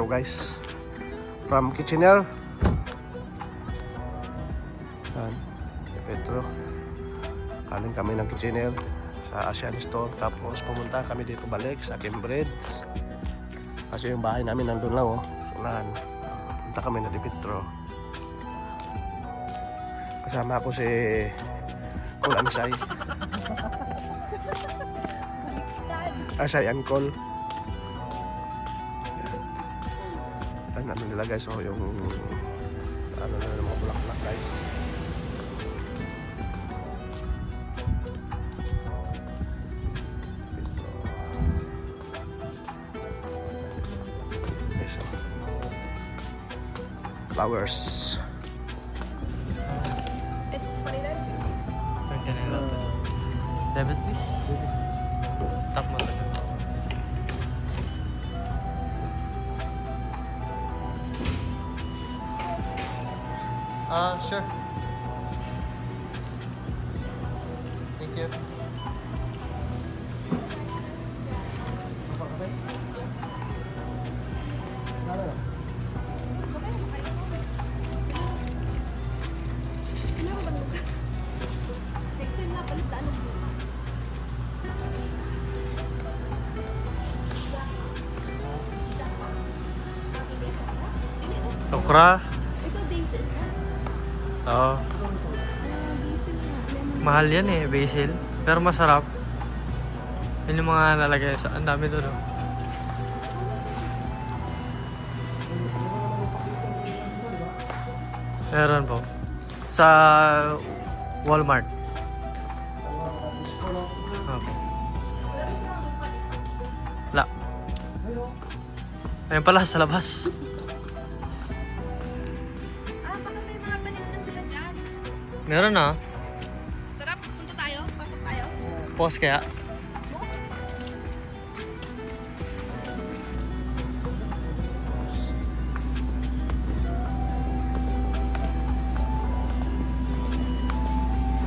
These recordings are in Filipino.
Petro guys. From Kitchener. Yan, De Petro. Galing kami ng Kitchener sa Asian Store. Tapos pumunta kami dito balik sa Cambridge. Kasi yung bahay namin nandun lang oh. Sunahan. Punta kami na De Petro. Kasama ko si Ansay. Ansay Ancol. Ano nila guys, so yung ano na mga bulaklak guys. Okay, so, flowers. It's $29.50. Debit please. Tap mo talaga. Sure. Thank you. Okra. Ito basil na. Oo. Basil nga. Mahal yan eh, basil. Pero masarap. Yun yung mga nalagay sa... Ang dami doon. Oh. Meron po. Sa Walmart. Okay. La. Ayun pala, sa labas. Baka may mga tanim na sila dyan. Meron na. Tara, punta tayo. Pasok tayo. Pause kaya.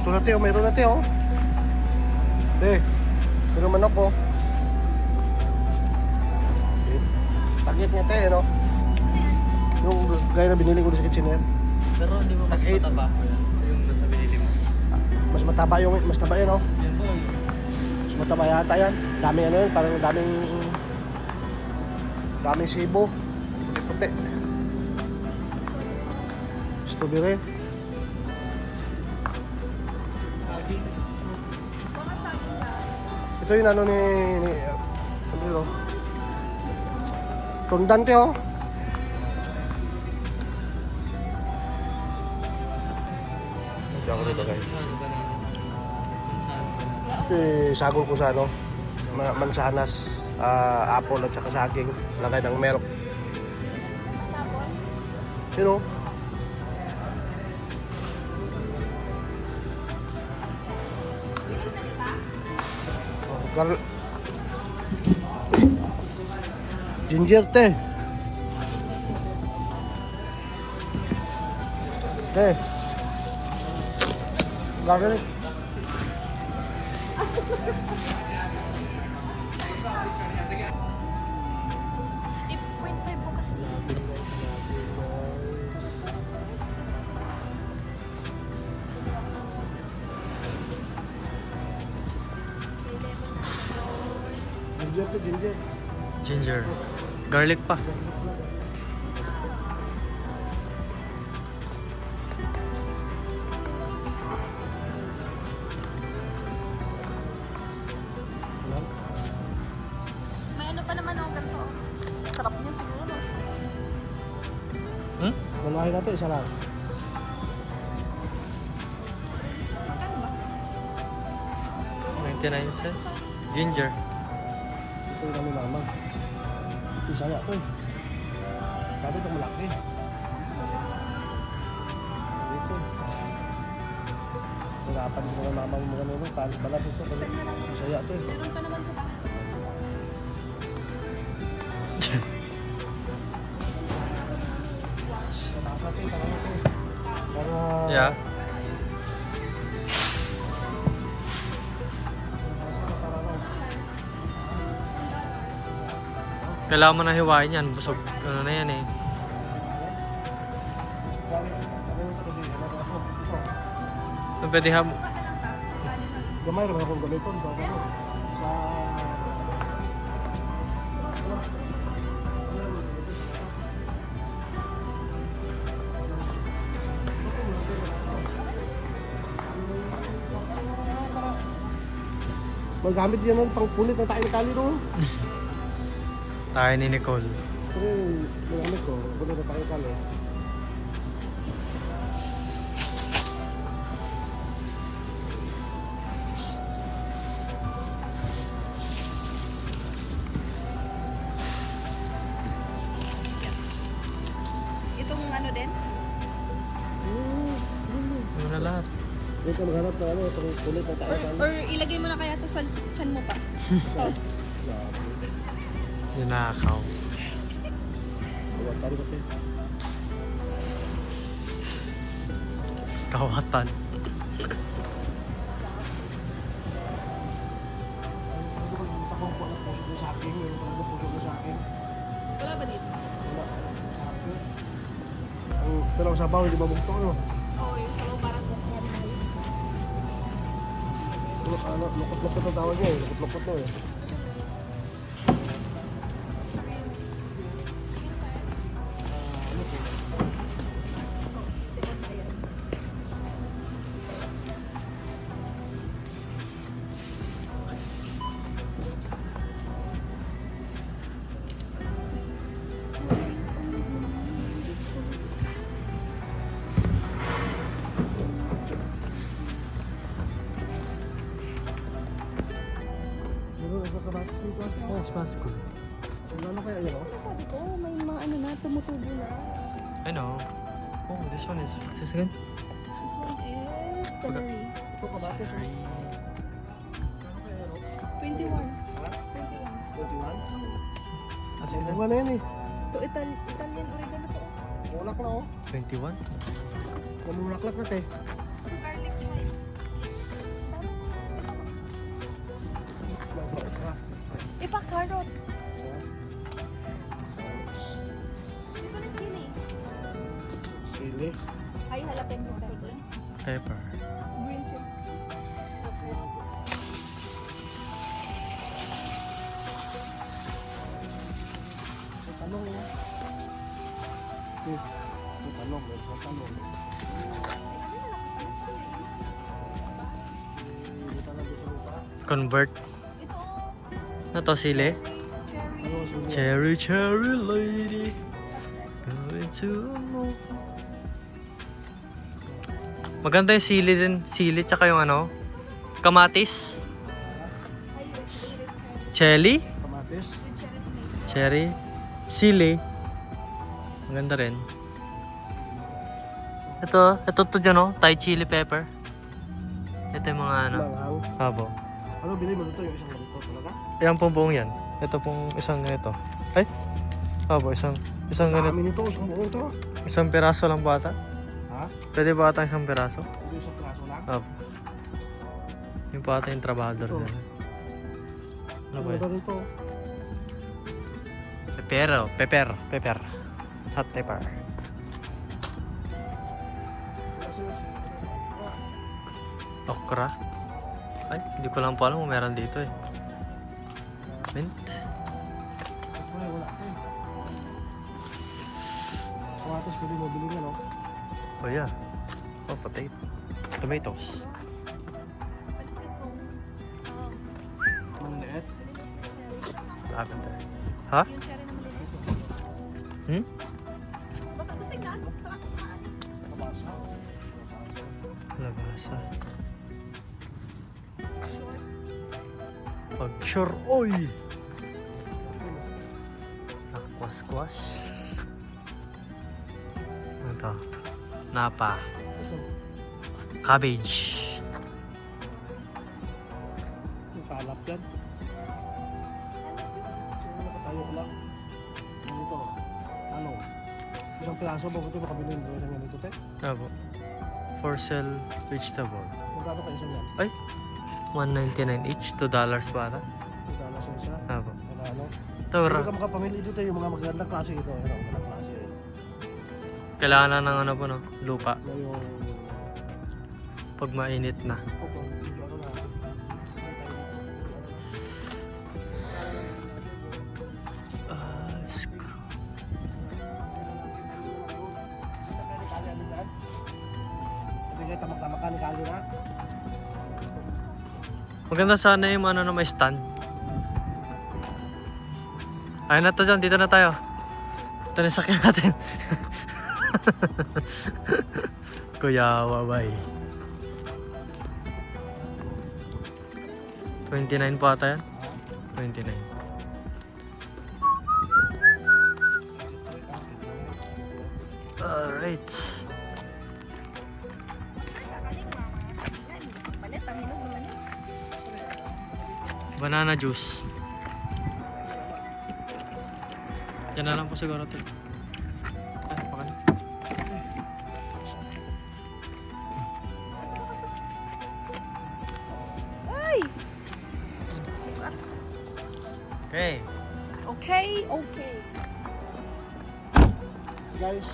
Ito na Teo, mayroon na Teo. Mayroon manok ko. Tagit niya Teo, no? Yung gaya na binili ko sa Kitchener. Pero hindi mo mas Tag-eight. mataba yung nasa binili mo. Mas mataba yan, no? Yan po. Mas mataba yata yan. Daming ano yun, parang daming sibo. Puti. Strawberry. Ito yung ano ni ano yun, tundan Teo. Ito ako dito guys. Sagol ko sa ano, mansanas, apple at saka saging, lagay ng milk. Tapon. You know? Ginger te. Garlic. 8.5 po kasi. Ginger te, ginger. Ginger. Garlic pa. May ano pa naman ako ganito. Sarap niyan siguro. No? Malahay natin, isa lang. Magkano ba? 99 cents. Ginger. Ito yung namin mama. Isaya to eh. Sabi ito malaki. Dito. Nagapan ko mga mama mo mga nilo. Paano balat ito? Saan na lang? Isaya to eh. Meron pa naman sa bahay. Mataas natin, tama natin. Para... Yeah. Kailangan mo na hiwain yan. Busog. Ano na yan eh. Ito pwede ham. Gamay rin akong gamiton. Sa... Magamit yan ng pangpunit na tayo na tali doon. Tayo ni Nicole. Pero yung magamit ko, punit na tayo na tali. Itong ano din? Ano na lahat. Hindi ka maghanap ng ano, itong punit na tayo na tali. Or ilagay mo na kaya to sa chan mo pa. Oh. Yung nakakaw. Awan tali ko tayo. Kawatan. Takong po na puso na sa akin. Yung puso na sa akin. Wala ba dito? Wala. Pero ang sabaw, hindi mabugto no? Oo, yung sabaw parang caramel. Ano, lukot-lukot ang tawag niya eh. Lukot-lukot no eh. Meron na sa kabatas dito. Oh, smells good. Ano kaya yun oh? Sabi ko, may mga ano na, tumutubo na. I know. Oh, this one is... What's this again? This one is celery. Ito kabatas oh. Celery. Ano kaya yun oh? 21. Ha? 21. 21? What's Ang it? bunga na yan eh. Ito Italian oregano to. Mulak na oh. 21? Namulaklak na tayo. Ito garlic chives. Ipa carrot. This one is sili. Sili. Ay, jalapeno garlic. Pepper. Green chili. Talong oh. Talong. May talong. Hindi talaga sa lupa. Convert. Ito, Ano to, sili? cherry. Ano sili? Cherry, cherry lady. Going to move. Maganda yung sili din. Sili tsaka yung ano. Kamatis. Ay, with Chili. Kamatis. cherry tomato. Cherry. Sili. Maganda rin. Ito to dyan oh. Thai chili pepper. Ito yung mga ano. Langhang. Habo. Ano bilhin mo dito yung isang ganito talaga? Yan pong buong yan. Ito pong isang ganito. Ay. Habo, isang ganito. Dami nito, isang buong to. Isang piraso lang bata. Ha? Pwede ba ata isang piraso? Hindi isang praso lang. Habo. Yung pa ata yung trabador Ito. dyan. Ano ba Ano yun? rin to? Pepper. Hot pepper. Okra. Ay, hindi ko lang po alam kung meron dito eh. Mint. Wala, wala. Kamatis pwede mo bilhin yan, no? Oh yeah. Oh, potato. Tomatoes. Balik itong, Ang liit. Lavender. Ha? yung cherry na maliliit. Hmm? Baka basig na ano? Parang kumaan. Kabasa. Labasa. Short. Pag sure, oy! Aqua squash. Ano to? Napa. Ito. Cabbage. Yung kalap yan. Nakatayo ko lang. Dito. Ano? Isang plaso ba ito makabilin mo isang ganito, te? Ano? For sale vegetable. Magkano ka isang yan? $1.99 each, $2 ba ata? $2 sa isa. Ano? Ano? Tura. Hindi ka makapamili dito yung mga magagandang klase ito. Ano, magandang klase. Kailangan na ng ano po no, lupa. Na yung... Pag mainit na. Opo, ano na. Screw. Hindi kayo tamak-tamakan ni Kali na. Maganda sana yung ano na may stand. Ayun na to dyan, dito na tayo. Ito na yung sakyan natin. Kuya Wabay. 29 pa ata yan? 29. Alright. Palit, ang hinog naman yun. Banana juice. Yan na lang po siguro ito. Ay, pakan. Ay! Okay. Okay, okay. Guys,